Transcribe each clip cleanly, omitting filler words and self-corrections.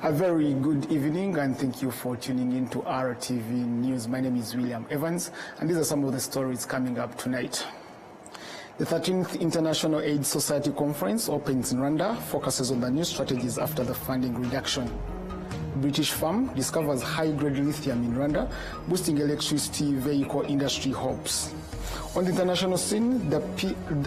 A very good evening and thank you for tuning in to RTV News. My name is William Evans and these are some of the stories coming up tonight. The 13th International AIDS Society Conference opens in Rwanda, focuses on the new strategies after the funding reduction. British firm discovers high-grade lithium in Rwanda, boosting electricity vehicle industry hopes. On the international scene,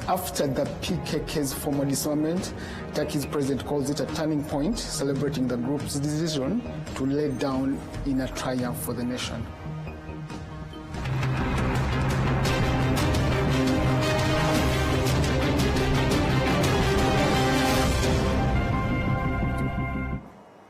after the PKK's formal disarmament, Turkey's president calls it a turning point, celebrating the group's decision to lay down in a triumph for the nation.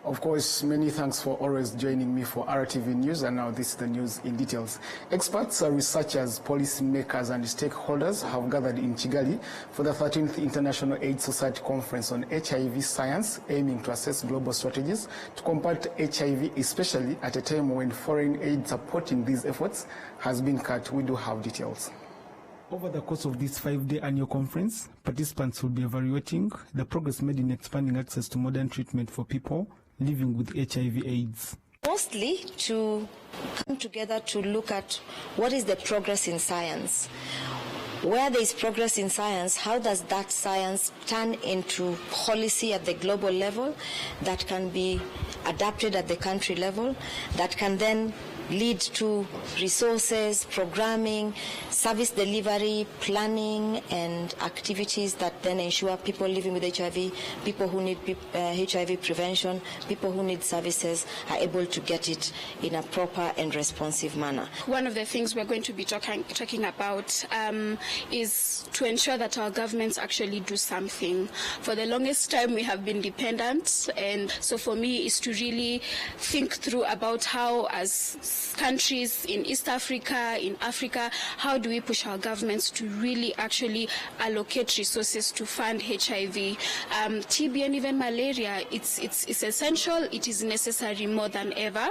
Of course, many thanks for always joining me for RTV News, and now this is the news in details. Experts, researchers, policymakers and stakeholders have gathered in Kigali for the 13th International AIDS Society Conference on HIV science, aiming to assess global strategies to combat HIV, especially at a time when foreign aid supporting these efforts has been cut. We do have details. Over the course of this 5-day annual conference, participants will be evaluating the progress made in expanding access to modern treatment for people living with HIV/AIDS. Mostly to come together to look at what is the progress in science. Where there is progress in science, how does that science turn into policy at the global level that can be adapted at the country level, that can then lead to resources, programming, service delivery, planning, and activities that then ensure people living with HIV, people who need HIV prevention, people who need services are able to get it in a proper and responsive manner. One of the things we're going to be talking about is to ensure that our governments actually do something. For the longest time we have been dependent, and so for me is to really think through about how, as countries in East Africa, in Africa, how do we push our governments to really actually allocate resources to fund HIV, TB and even malaria. It's essential, it is necessary more than ever.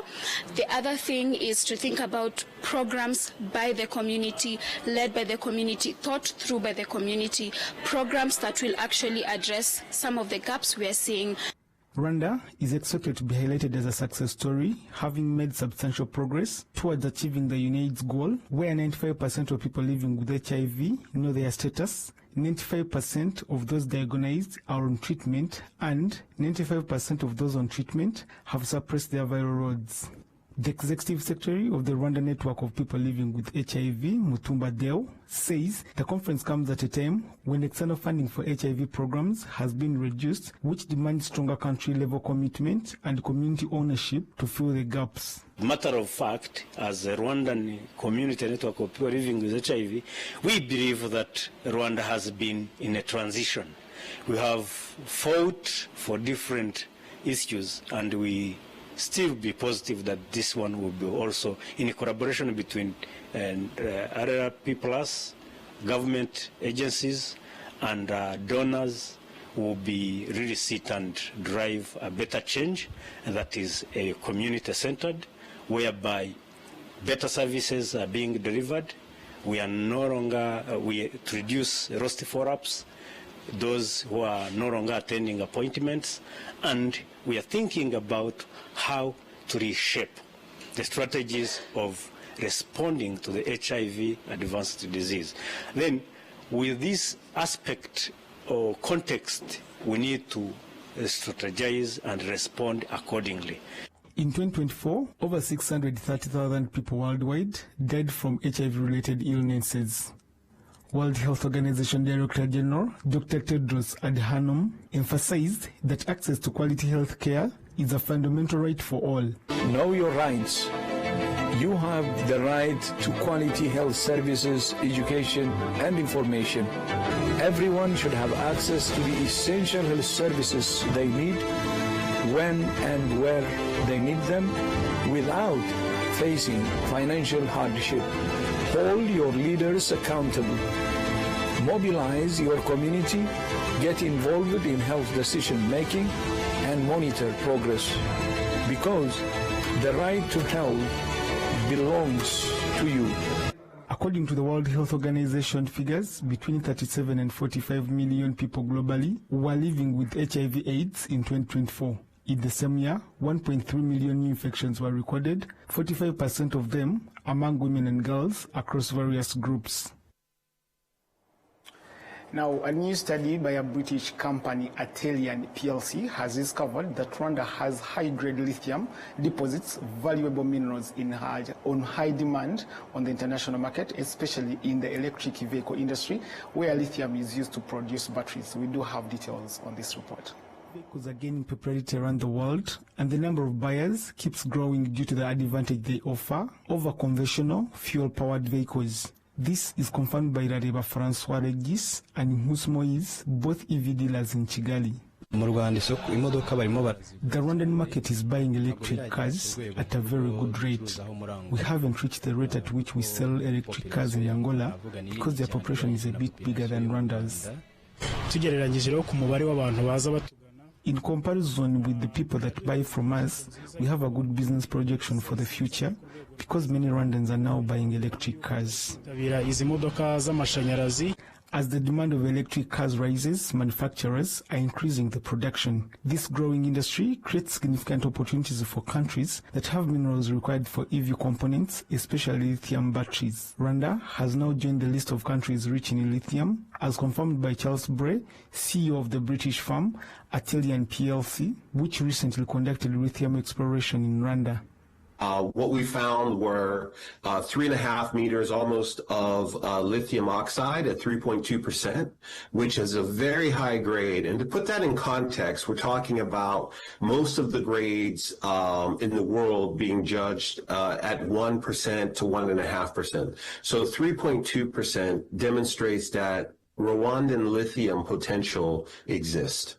The other thing is to think about programs by the community, led by the community, thought through by the community, programs that will actually address some of the gaps we are seeing. Rwanda is expected to be highlighted as a success story, having made substantial progress towards achieving the UNAIDS goal, where 95% of people living with HIV know their status, 95% of those diagnosed are on treatment, and 95% of those on treatment have suppressed their viral loads. The Executive Secretary of the Rwanda Network of People Living with HIV, Mutumba Deo, says the conference comes at a time when external funding for HIV programs has been reduced, which demands stronger country-level commitment and community ownership to fill the gaps. Matter of fact, as a Rwandan community network of people living with HIV, we believe that Rwanda has been in a transition. We have fought for different issues, and we still be positive that this one will be also in a collaboration between other people, government agencies and donors will be really sit and drive a better change, and that is a community-centered, whereby better services are being delivered. We are no longer, we reduce roster follow-ups, those who are no longer attending appointments, and we are thinking about how to reshape the strategies of responding to the HIV advanced disease. Then, with this aspect or context, we need to strategize and respond accordingly. In 2024, over 630,000 people worldwide died from HIV-related illnesses. World Health Organization Director General Dr. Tedros Adhanom emphasized that access to quality health care is a fundamental right for all. Know your rights. You have the right to quality health services, education, and information. Everyone should have access to the essential health services they need, when and where they need them, without facing financial hardship. Hold your leaders accountable. Mobilize your community, get involved in health decision-making, and monitor progress. Because the right to health belongs to you. According to the World Health Organization figures, between 37 and 45 million people globally were living with HIV/AIDS in 2024. In the same year, 1.3 million new infections were recorded, 45% of them among women and girls across various groups. Now, a new study by a British company, Atelian PLC, has discovered that Rwanda has high-grade lithium deposits, valuable minerals on high demand on the international market, especially in the electric vehicle industry, where lithium is used to produce batteries. We do have details on this report. Vehicles are gaining popularity around the world, and the number of buyers keeps growing due to the advantage they offer over conventional fuel-powered vehicles. This is confirmed by Rareba Francois Regis and Nhus Moise, both EV dealers in Kigali. The Rwandan market is buying electric cars at a very good rate. We haven't reached the rate at which we sell electric cars in Angola because their population is a bit bigger than Rwanda's. In comparison with the people that buy from us, we have a good business projection for the future because many Rwandans are now buying electric cars. As the demand of electric cars rises, manufacturers are increasing the production. This growing industry creates significant opportunities for countries that have minerals required for EV components, especially lithium batteries. Rwanda has now joined the list of countries rich in lithium, as confirmed by Charles Bray, CEO of the British firm Atelian PLC, which recently conducted lithium exploration in Rwanda. What we found were 3.5 meters almost of lithium oxide at 3.2%, which is a very high grade. And to put that in context, we're talking about most of the grades in the world being judged at 1% to 1.5%. So 3.2% demonstrates that Rwandan lithium potential exists.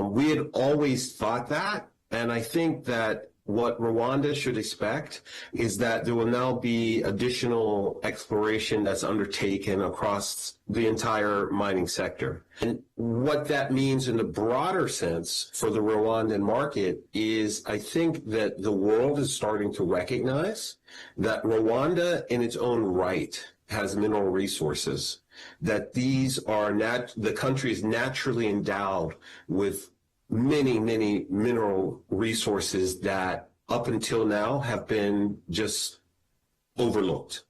We had always thought that, and I think that what Rwanda should expect is that there will now be additional exploration that's undertaken across the entire mining sector. And what that means in the broader sense for the Rwandan market is I think that the world is starting to recognize that Rwanda in its own right has mineral resources, that these are the country is naturally endowed with many, many mineral resources that up until now have been just overlooked.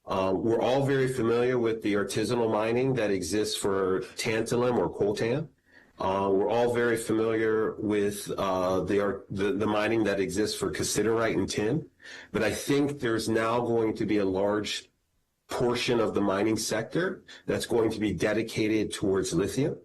We're all very familiar with the artisanal mining that exists for tantalum or coltan. We're all very familiar with the mining that exists for cassiterite and tin. But I think there's now going to be a large portion of the mining sector that's going to be dedicated towards lithium,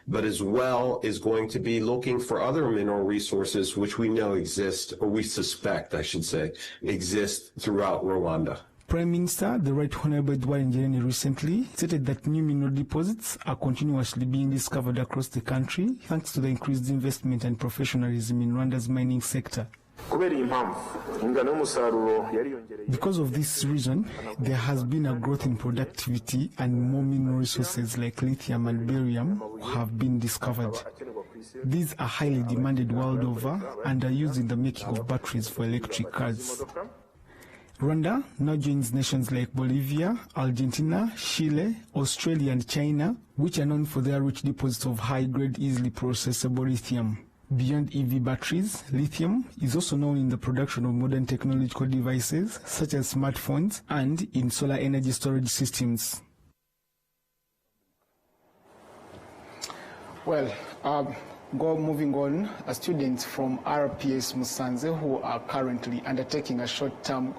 but as well is going to be looking for other mineral resources which we know exist, or we suspect, I should say, exist throughout Rwanda. Prime Minister, the Right Honorable Edward Ngirente, recently stated that new mineral deposits are continuously being discovered across the country thanks to the increased investment and professionalism in Rwanda's mining sector. Because of this reason, there has been a growth in productivity and more mineral resources like lithium and barium have been discovered. These are highly demanded world over and are used in the making of batteries for electric cars. Rwanda now joins nations like Bolivia, Argentina, Chile, Australia and China, which are known for their rich deposits of high-grade, easily processable lithium. Beyond EV batteries, lithium is also known in the production of modern technological devices such as smartphones and in solar energy storage systems. Well, moving on, students from RPS Musanze who are currently undertaking a short-term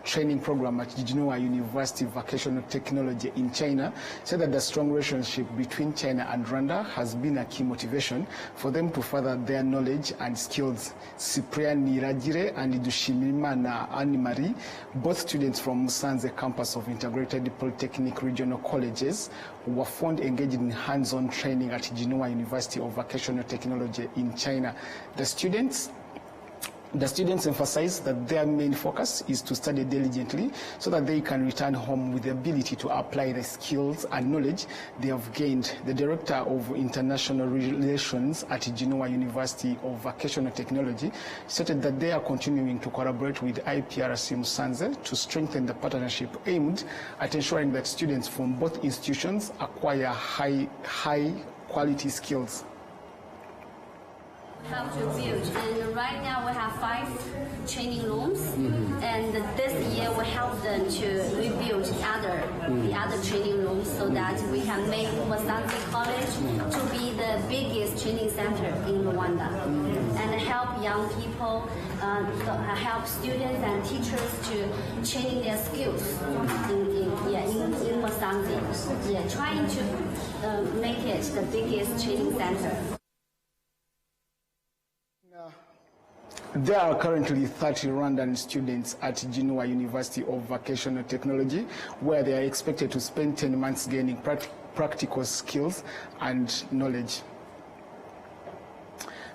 training program at Jijinoa University Vocational Technology in China said that the strong relationship between China and Rwanda has been a key motivation for them to further their knowledge and skills. Cyprian Niragire and Dushimimana Animari, both students from Musanze campus of Integrated Polytechnic Regional Colleges, were found engaged in hands-on training at Jijinoa University of Vocational Technology in China. The students emphasize that their main focus is to study diligently so that they can return home with the ability to apply the skills and knowledge they have gained. The Director of International Relations at Jijinoa University of Vocational Technology stated that they are continuing to collaborate with IPRC Musanze to strengthen the partnership aimed at ensuring that students from both institutions acquire high quality skills. Help to build, and right now we have 5 training rooms, and this year we help them to rebuild the other training rooms so that we can make Musanze College to be the biggest training center in Rwanda, and help young people, help students and teachers to train their skills in Musanze. Trying to make it the biggest training center. There are currently 30 Rwandan students at Jinua University of Vocational Technology, where they are expected to spend 10 months gaining practical skills and knowledge.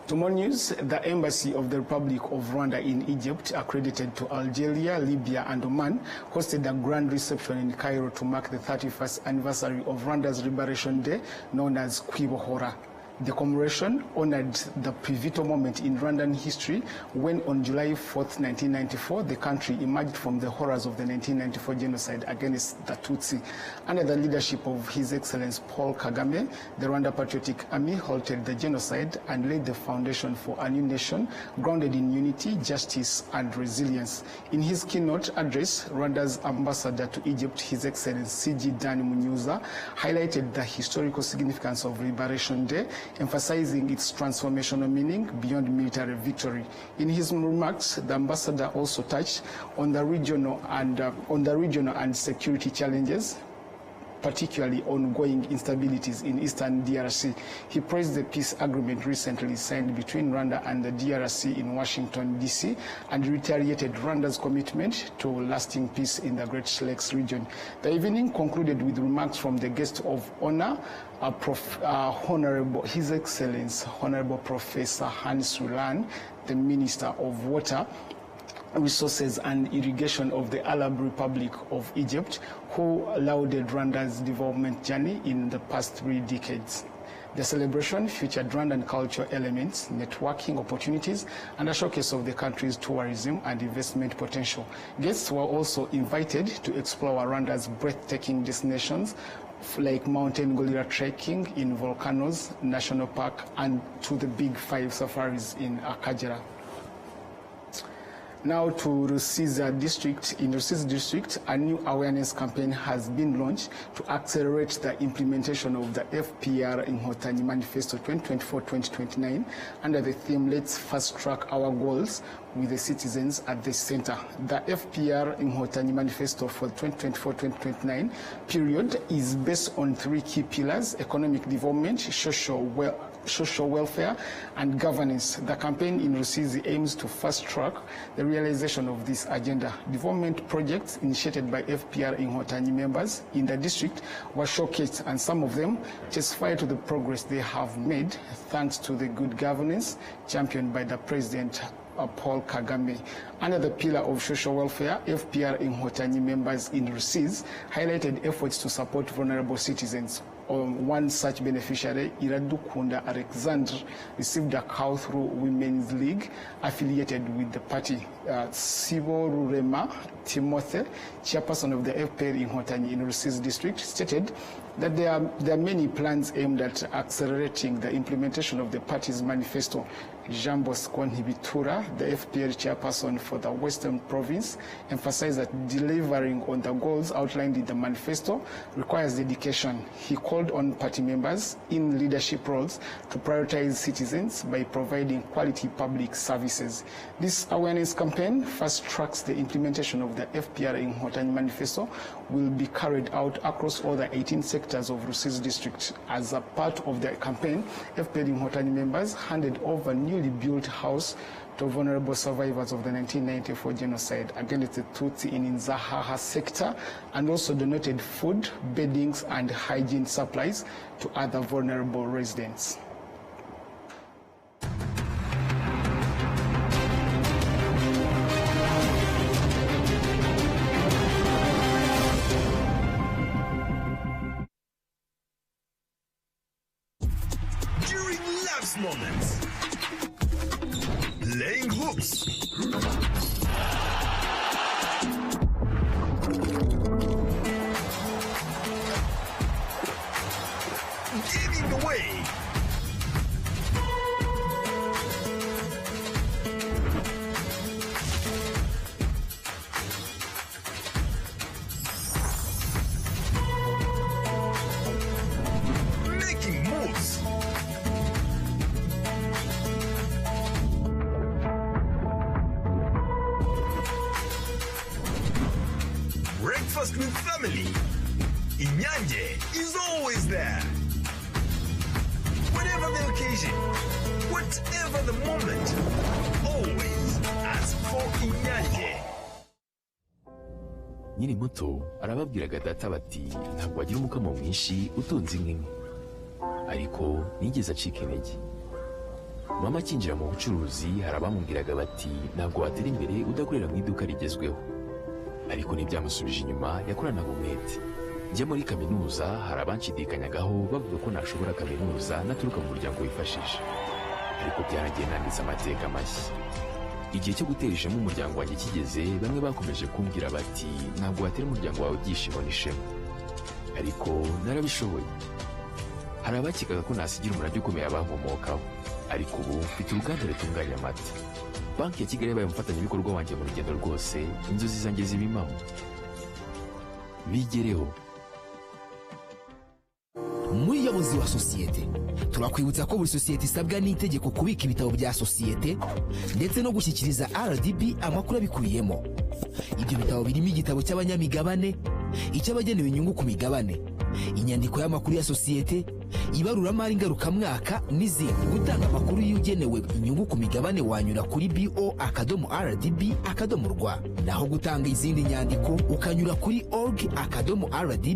To more news, the Embassy of the Republic of Rwanda in Egypt, accredited to Algeria, Libya, and Oman, hosted a grand reception in Cairo to mark the 31st anniversary of Rwanda's Liberation Day, known as Kwibohora. The commemoration honored the pivotal moment in Rwandan history when on July 4th, 1994, the country emerged from the horrors of the 1994 genocide against the Tutsi. Under the leadership of His Excellency Paul Kagame, the Rwanda Patriotic Army halted the genocide and laid the foundation for a new nation grounded in unity, justice, and resilience. In his keynote address, Rwanda's ambassador to Egypt, His Excellency C.G. Dani Munyuza, highlighted the historical significance of Liberation Day, emphasizing its transformational meaning beyond military victory. In his remarks, the ambassador also touched on the regional and security challenges, particularly ongoing instabilities in eastern DRC. He praised the peace agreement recently signed between Rwanda and the DRC in Washington, D.C., and reiterated Rwanda's commitment to lasting peace in the Great Lakes region. The evening concluded with remarks from the guest of honor, Honorable His Excellency, Honorable Professor Hans Rulan, the Minister of Water, Resources and Irrigation of the Arab Republic of Egypt, who lauded Rwanda's development journey in the past 3 decades. The celebration featured Rwandan cultural elements, networking opportunities, and a showcase of the country's tourism and investment potential. Guests were also invited to explore Rwanda's breathtaking destinations like mountain gorilla trekking in Volcanoes National Park and to the Big 5 safaris in Akagera. Now to Rusizi district. In Rusizi district, a new awareness campaign has been launched to accelerate the implementation of the FPR Inkotanyi Manifesto 2024-2029 under the theme "Let's fast track our goals with the citizens at the center." The FPR Inkotanyi Manifesto for 2024-2029 period is based on 3 key pillars: economic development, social welfare, and governance. The campaign in Rusizi aims to fast-track the realization of this agenda. Development projects initiated by FPR Inkotanyi members in the district were showcased, and some of them testify to the progress they have made thanks to the good governance championed by the President Paul Kagame. Under the pillar of social welfare, FPR Inkotanyi members in Rusizi highlighted efforts to support vulnerable citizens. One such beneficiary, Iradukunda Alexander, received a cow through Women's League affiliated with the party. Sibo Rurema Timothy, chairperson of the FPR Inkotanyi in Rusizi district, stated that there are many plans aimed at accelerating the implementation of the party's manifesto. Jean Bosco Ntibitura, the FPR chairperson for the Western Province, emphasized that delivering on the goals outlined in the manifesto requires dedication. He called on party members in leadership roles to prioritize citizens by providing quality public services. This awareness campaign fast-tracks the implementation of the FPR Inkotanyi Manifesto, will be carried out across all the 18 sectors of Rusizi district. As a part of the campaign, FPR Inkotanyi members handed over newly built house to vulnerable survivors of the 1994 genocide against the Tutsi in Nzahaha sector, and also donated food, beddings, and hygiene supplies to other vulnerable residents. During life's moments, laying hooks, giving away, is there. Whatever the occasion, whatever the moment, always as for Inyange. Nyiri muto arababwiraga data bati ntabwo wagira umukamo mwinshi utunze inka imwe, ariko nigeze acika intege. Mama akinjira mu bucuruzi hari abamubwiraga bati ntabwo watera imbere udakorera mu iduka rigezweho, ariko ntibyamusubije inyuma, yakoranaga umwete. Njya muri kaminuza hari abanshidikanyagaho bavuga ko nashobora kaminuza naturuka mu muryango wifashije, ariko byaragiye nanditse amateka mashya. Igihe cyo gutera ishema umuryango wanjye kigeze, bamwe bakomeje kumbwira bati ntabwo watera umuryango wawe ibyishimo n'ishema, ariko narabishoboye. Hari abakekaga ko nasigira umurage ukomeye abankomokaho, ariko ubu mfite uruganda rutunganya amata. Banki ya Kigali yabaye umufatanyabikorwa wanjye mu rugendo rwose, inzozi zanjye zibimamo. Bigereho. Muyobozi wa sosiyete, turakwibutsa ko buri sosiyete isabwa n'itegeko kubika ibitabo bya sosiyete ndetse no gushyikiriza RDB amakuru abikubiyemo. Ibyo bitabo birimo igitabo cy'abanyamigabane, icy'abagenewe inyungu ku migabane, inyandiko y'amakuru ya sosiyete, ibaruramari ngarukamwaka n'izindi. Gutanga amakuru y'ugenewe inyungu ku migabane wanyura kuri bo.rdb.rw, naho gutanga izindi nyandiko ukanyura kuri org.rdb.rw.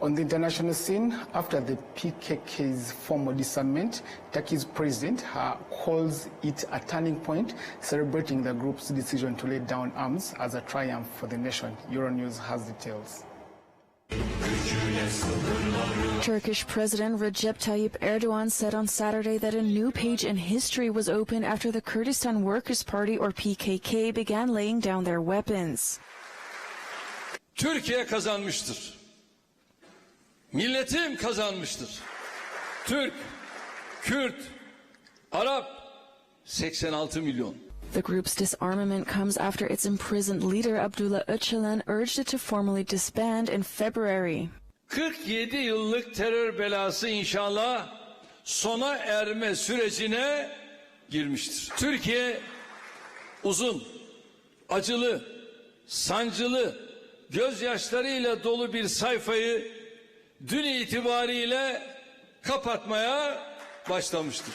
On the international scene, after the PKK's formal disarmament, Turkey's president calls it a turning point, celebrating the group's decision to lay down arms as a triumph for the nation. Euronews has details. Turkish President Recep Tayyip Erdogan said on Saturday that a new page in history was opened after the Kurdistan Workers' Party, or PKK, began laying down their weapons. Türkiye kazanmıştır. Milletim kazanmıştır. Türk, Kürt, Arap 86 milyon. The group's disarmament comes after its imprisoned leader Abdullah Öcalan urged it to formally disband in February. 47 yıllık terör belası inşallah sona erme sürecine girmiştir. Türkiye uzun, acılı, sancılı, gözyaşlarıyla dolu bir sayfayı dün itibariyle kapatmaya başlamıştır.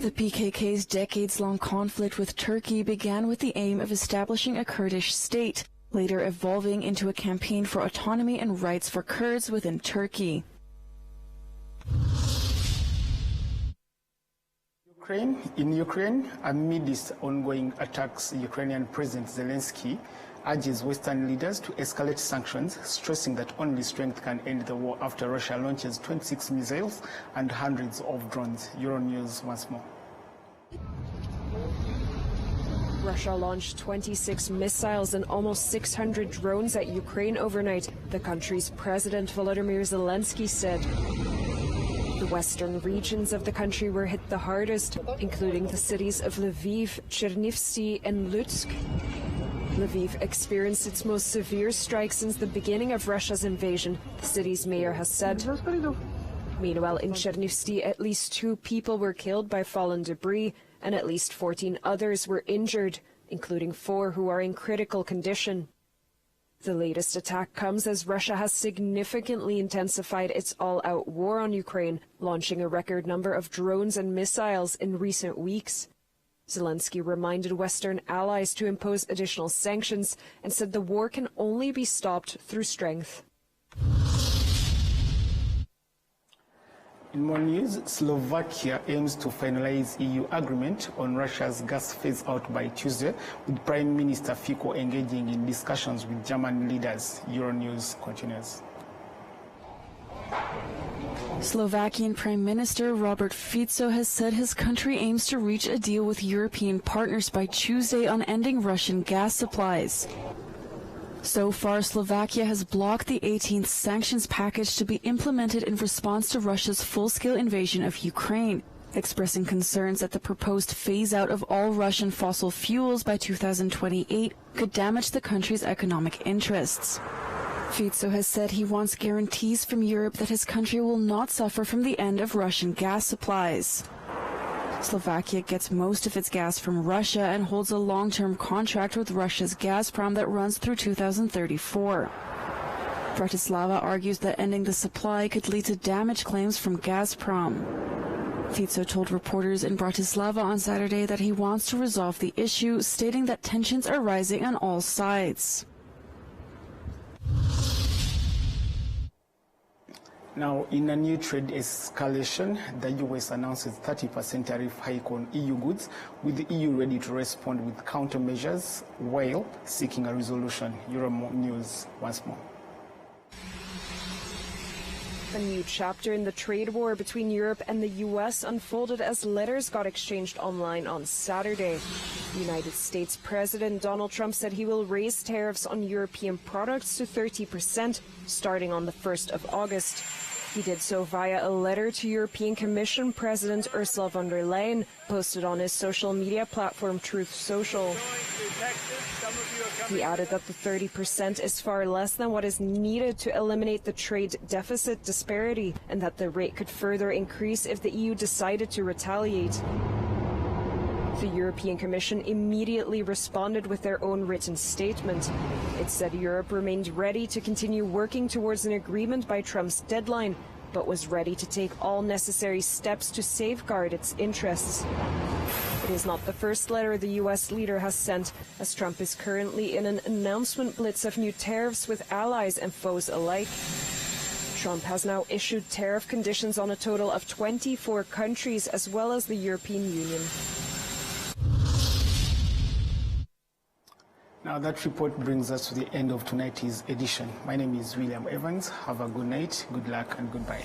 The PKK's decades-long conflict with Turkey began with the aim of establishing a Kurdish state, later evolving into a campaign for autonomy and rights for Kurds within Turkey. In Ukraine, amid these ongoing attacks, Ukrainian President Zelensky urges Western leaders to escalate sanctions, stressing that only strength can end the war after Russia launches 26 missiles and hundreds of drones. Euronews once more. Russia launched 26 missiles and almost 600 drones at Ukraine overnight, the country's President Volodymyr Zelensky said. The western regions of the country were hit the hardest, including the cities of Lviv, Chernivtsi and Lutsk. Lviv experienced its most severe strike since the beginning of Russia's invasion, the city's mayor has said. Meanwhile, in Chernivtsi, at least 2 people were killed by fallen debris, and at least 14 others were injured, including 4 who are in critical condition. The latest attack comes as Russia has significantly intensified its all-out war on Ukraine, launching a record number of drones and missiles in recent weeks. Zelensky reminded Western allies to impose additional sanctions and said the war can only be stopped through strength. In more news, Slovakia aims to finalize EU agreement on Russia's gas phase-out by Tuesday, with Prime Minister Fico engaging in discussions with German leaders. Euronews continues. Slovakian Prime Minister Robert Fico has said his country aims to reach a deal with European partners by Tuesday on ending Russian gas supplies. So far, Slovakia has blocked the 18th sanctions package to be implemented in response to Russia's full-scale invasion of Ukraine, expressing concerns that the proposed phase-out of all Russian fossil fuels by 2028 could damage the country's economic interests. Fico has said he wants guarantees from Europe that his country will not suffer from the end of Russian gas supplies. Slovakia gets most of its gas from Russia and holds a long-term contract with Russia's Gazprom that runs through 2034. Bratislava argues that ending the supply could lead to damage claims from Gazprom. Fico told reporters in Bratislava on Saturday that he wants to resolve the issue, stating that tensions are rising on all sides. Now, in a new trade escalation, the US announces 30% tariff hike on EU goods, with the EU ready to respond with countermeasures while seeking a resolution. Euro News once more. A new chapter in the trade war between Europe and the US unfolded as letters got exchanged online on Saturday. United States President Donald Trump said he will raise tariffs on European products to 30% starting on the 1st of August. He did so via a letter to European Commission President Ursula von der Leyen, posted on his social media platform Truth Social. He added that the 30% is far less than what is needed to eliminate the trade deficit disparity, and that the rate could further increase if the EU decided to retaliate. The European Commission immediately responded with their own written statement. It said Europe remained ready to continue working towards an agreement by Trump's deadline, but was ready to take all necessary steps to safeguard its interests. It is not the first letter the U.S. leader has sent, as Trump is currently in an announcement blitz of new tariffs with allies and foes alike. Trump has now issued tariff conditions on a total of 24 countries, as well as the European Union. Now that report brings us to the end of tonight's edition. My name is William Evans. Have a good night, good luck, and goodbye.